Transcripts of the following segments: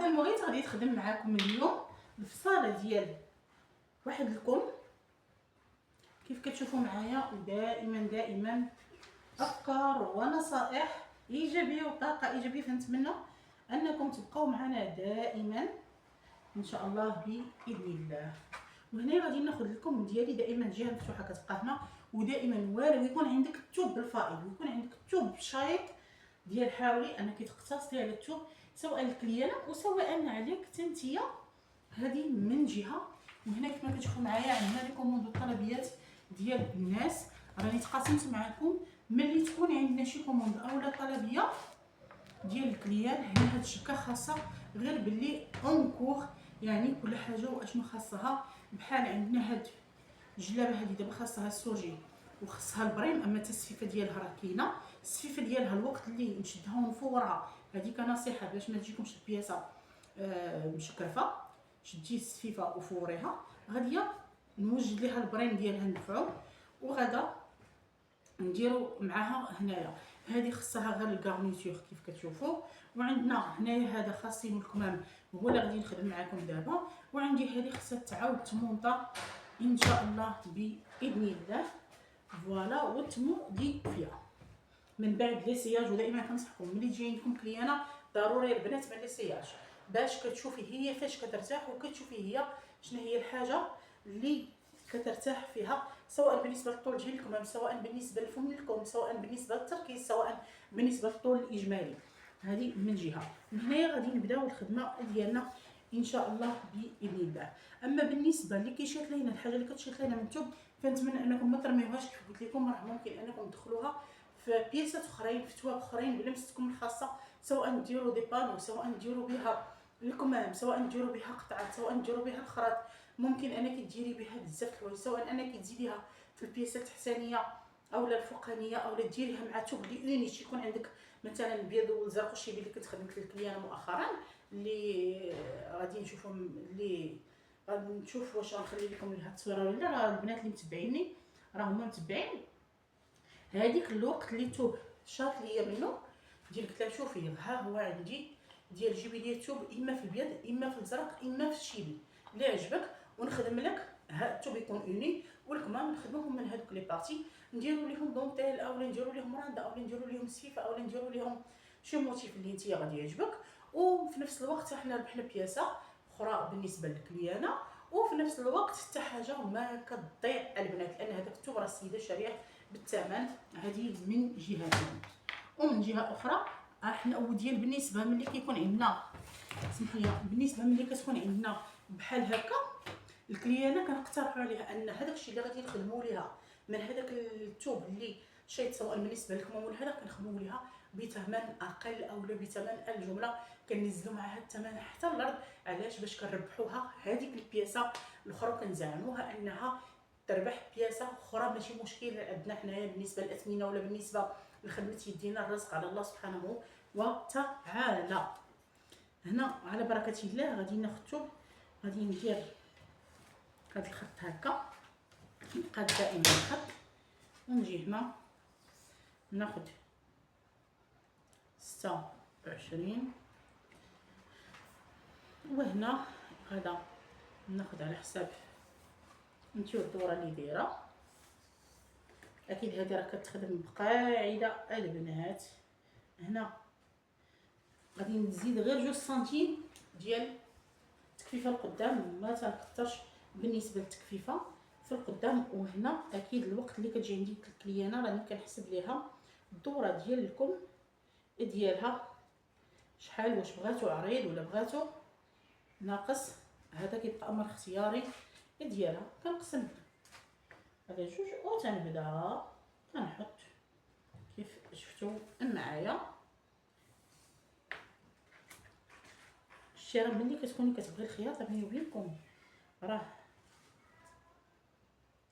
هذا المغيط غادي يخدم معاكم اليوم الفصاله ديال واحد الكم. كيف كتشوفوا معايا دائما افكار ونصائح ايجابيه وطاقه ايجابيه، فنتمنى انكم تبقاو معنا دائما ان شاء الله باذن الله. وهنا غادي ناخذ لكم ديالي دائما جهه مفتوحه كتبقى هنا، ودائما والو يكون عندك الثوب بالفائض ويكون عندك الثوب شايط ديال، حاولي انك تقتصري على الثوب سواء الكليانه وسواء عليك تنتيا. هذه من جهه. وهنا كما كتشوفوا معايا عندنا لي كوموند الطلبيات ديال الناس. راني تقاسمت معكم ملي تكون عندنا شي كوموند اولا طلبيه ديال الكليان، هنا هاد الشبكه خاصه غير باللي اونكور، يعني كل حاجه واشنو خاصها. بحال عندنا هاد الجلابه هذه دابا خاصها السوجي وخاصها البريم، اما التصفيفه ديالها راه كاينه. التصفيفه ديالها الوقت اللي نشدها ونفورها، هذه كنصيحه باش ما تجيكمش البياسه مشكرفه، شدي التصفيفه وفوريها. غاديه نوجد ليها البريم ديالها ندفعو، وغادا نديرو معاها هنايا. هذه خصها غير الكارنيتور كيف كتشوفوا. وعندنا هنايا هذا خاصين الكمام، هو اللي غادي نخدم معكم دابا. وعندي هذه خصها تعاود تمونطا ان شاء الله باذن الله. فوالا، وتمو دي فيها من بعد لي سياج. ودائما كنصحكم ملي تجي عندكم كليانه ضروري البنات من لي سياج باش كتشوفي هي فاش كترتاح، وكتشوفي هي شنو هي الحاجه اللي كترتاح فيها، سواء بالنسبه للطول ديال الكمام، سواء بالنسبه لفم الكم، سواء بالنسبه للتركيز، سواء بالنسبه للطول الاجمالي. هذه من جهه. من هنايا غادي نبداو الخدمه ديالنا ان شاء الله باذن الله. اما بالنسبه اللي كيشات لينا الحاجه اللي كتشات لينا من الثوب، فنتمنى انكم ما ترميوهاش. كيف قلت لكم راه ممكن انكم تدخلوها في بياسات اخرين، في تواب اخرين بلمستكم الخاصه، سواء ديروا دي بانو، سواء ديروا بها الكمام، سواء ديروا بها قطعات، سواء ديروا بها الخراط. ممكن انك ديري بها بزاف الحوايج، سواء انك تزيديها في البياسات التحتانيه اولا الفوقانيه، اولا ديريها مع توب لي اونيك يكون عندك مثلا البيض والزرق والشيبي اللي كنت خدمت للكليان مؤخرا، اللي غادي نشوفوا اللي غادي نشوف واش غنخلي لكم لها التصويره ولا لا. راه البنات اللي متبعيني راه هما متبعين. هذيك الوقت اللي توب شاط ليا منه ديال قلت لها شوفي ها هو عندي ديال جيبي لي الثوب اما في البيض اما في الزرق اما في الشيبي اللي عجبك، ونخدم لك ها الثوب يكون اوني، والكمام نخدموهم من هذوك لي بارتي، نديروا ليهم دونتيل اولا نديروا ليهم راندا اولا نديروا ليهم سفيفه اولا نديروا ليهم شي موتيف اللي نتيا غادي يعجبك. وفي نفس الوقت حنا ربحنا بياسه اخرى بالنسبه للكليانه، وفي نفس الوقت حتى حاجه ما كتضيع البنات، لان هذاك الثوب راه السيده شاريه بالثمن. هذه من جهه. ومن جهه اخرى احنا وديال بالنسبه ملي كيكون عندنا، سمحوا لي، بالنسبه ملي كتكون عندنا بحال هكا الكليانه كنقترحوا عليها ان هذاك الشيء اللي غادي نخدموا ليها من هذاك الثوب اللي شيت، سواء بالنسبه لكم ولا هذا، كنخدموا ليها بثمن اقل اولا بثمن الجمله، كننزلوا معها الثمن حتى الارض. علاش؟ باش كنربحوها هذيك البياسه الاخرى، كنزعموها انها تربح بياسه اخرى. ماشي مشكل عندنا حنايا بالنسبه للاثمنه ولا بالنسبه لخدمه يدينا، الرزق على الله سبحانه وتعالى. هنا على بركه الله غادي ناخذ، غادي ندير هذا الخط هكا، نبقى دائما الخط، ونجي هنا ناخذ 26، وهنا غادا ناخذ على حساب نتيو الدوره اللي دايره. اكيد هذه راه كتخدم بقاعده البنات. هنا غادي نزيد غير 2 سنتيم ديال التكفيفه القدام، ما تنكثرش بالنسبه للتكفيفه في القدام. وهنا اكيد الوقت اللي كتجي عندي الكليانه راني كنحسب ليها الدوره ديالكم ديالها شحال، واش بغاتو عريض ولا بغاتو ناقص. هذا كيبقى امر اختياري ديالها. كنقسم على 2 وتنبدا كنحط كيف شفتوا معايا. الشيره ملي كتكوني كتبغي الخياطه بيني وبينكم، راه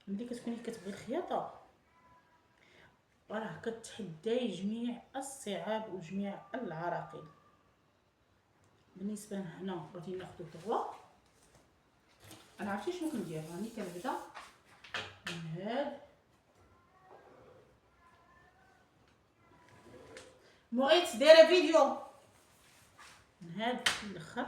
ملي كتكوني كتبغي الخياطه راه كتحداي جميع الصعاب وجميع العراقيل. بالنسبه هنا غادي ناخذ 3. انا عرفتي شنو كندير، راني كنبدا من هاد بغيت دايره فيديو من هذا الاخر.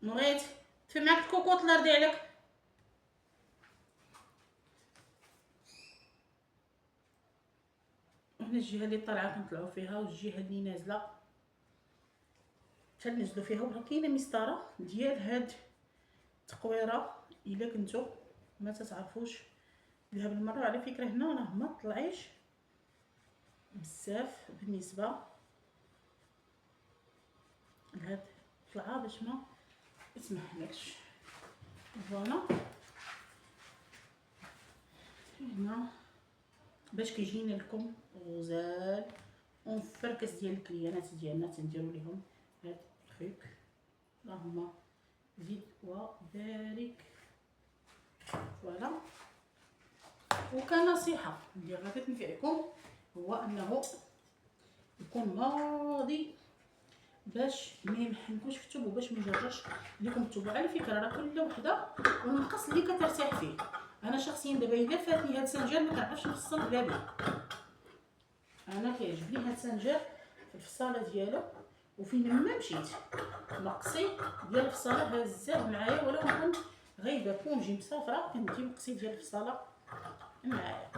نغيت في معك الكوكوط الله يرضي عليك. وهنا الجهه اللي طالعه كنطلعوا فيها والجهه اللي نازله تنزلوا فيها. وكاينه مسطره ديال هاد التقويره الا كنتو ما تتعرفوش بها بالمره. على فكره هنا راه ما طلعيش بزاف بالنسبه لهاد الطلعه باش ما يسمحلكش. فوالا هنا باش كيجينا لكم غزال ونفركس ديال الكليانات ديالنا تنديروا لهم هاد التريك. اللهم زيد وبارك. فوالا. وكنصيحه اللي غادي تنفعكم هو انه يكون غادي باش ما يمحنكوش في الثوب وباش ما يجرجرش لكم الثوب. على فكره راه كل وحده والمقص اللي كترتاح فيه. انا شخصيا دابا الا فاتني هاد السنجال ما كنعرفش نفصل بلا به. انا كيعجبني هاد السنجال في الفصاله ديالو وفين ما مشيت مقصي ديال الفصاله هازاه معايا ولو نكون غايبه كونجي مسافره كندي مقصي ديال الفصاله معايا.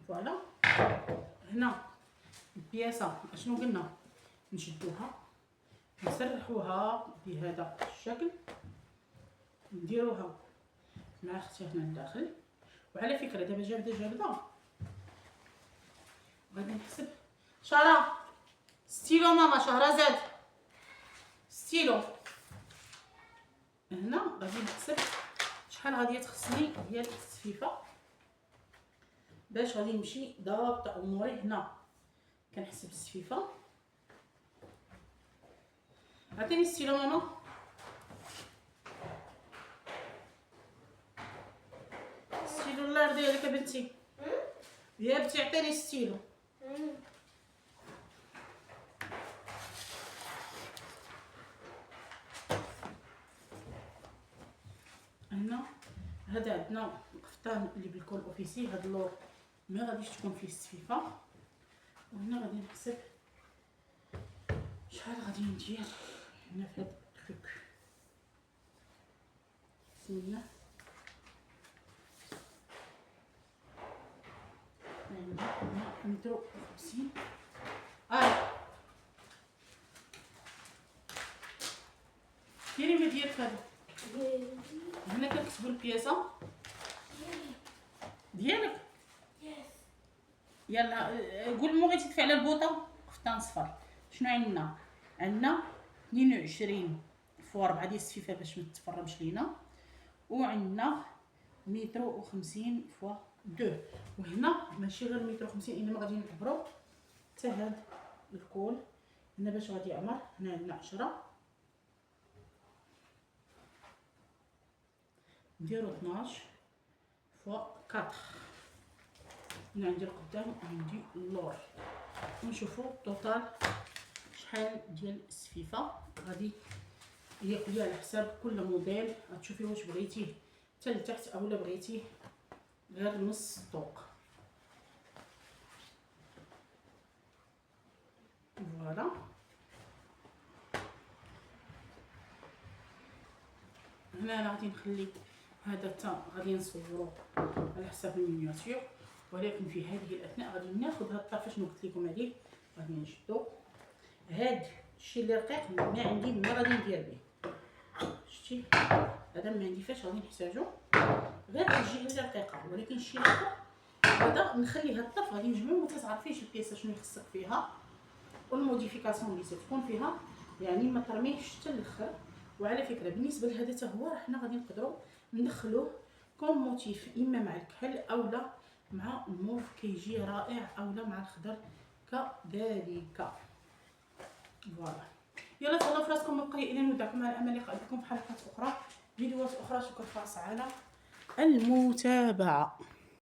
فوالا. هنا البياسه اشنو قلنا نشدوها نسرحوها بهذا الشكل نديروها مع اختي هنا لداخل. وعلى فكره دابا جابده غادي نحسب شهره ستيلو ماما شهرزاد ستيلو. هنا غادي نحسب شحال غادي تخصني ديال السفيفه باش غادي نمشي ضابط اموري. هنا كنحسب السفيفه. عطيني ستيلو ماما. ستيلو الله يرضي عليك يا بنتي. يا بنتي عطيني ستيلو. هنا هذا عندنا القفطان اللي بالكول اوفيسي. هذا اللور ما غاديش تكون فيه السفيفه. وهنا غادي نحسب شحال غادي ندير هنا في هذا التريك. بسم الله. هنا متر وخمسين. ديري ما ديالك هذا. هنا كنكتبوا البياسه ديالك. يلا قول بغيتي تدفع على البوطه. قفطان صفر. شنو عندنا؟ عندنا 22 فوا 4 ديال السفيفه باش ما تفرمش لينا. وعندنا متر وخمسين فوا 2. وهنا ماشي غير متر وخمسين انما غادي نعبرو حتى هاد الكول. هنا باش غادي يعمر هنا عندنا 10 نديرو 12 فوا 4. هنا عندي القدام وعندي اللور. ونشوفو الطوطال شحال ديال السفيفه غادي ياكل على حساب كل موديل. غتشوفي واش بغيتيه حتى لتحت اولا بغيتيه غير نص الطوق. فوالا. هنا انا غادي نخلي هذا حتى غادي نصورو على حساب المينياتور. ولكن في هذه الاثناء غادي ناخذ هاد الطرف شنو قلت لكم عليه. غادي نشدو هاد الشيء اللي رقيق ما عندي ما غادي ندير به. شتي هذا ما عندي فاش غادي نحتاجو غير الجهه اللي رقيقه. ولكن الشيء الاخر هذا نخلي هاد الطرف غادي نجمعو. ما تعرفيش البياسه شنو يخصك فيها والموديفيكاسيون اللي تكون فيها يعني ما ترميهش حتى الاخر. وعلى فكره بالنسبه لهذا حتى هو راه حنا غادي نقدروا ندخلوه كوم موتيف اما مع الكحل اولا مع الموف كيجي رائع اولا مع الخضر كذلك. فوالا، يلا تهلاو في راسكم القليلين ودعكم على امل لقاء بكم في حلقات اخرى، فيديوهات اخرى. شكرا خاص على المتابعه.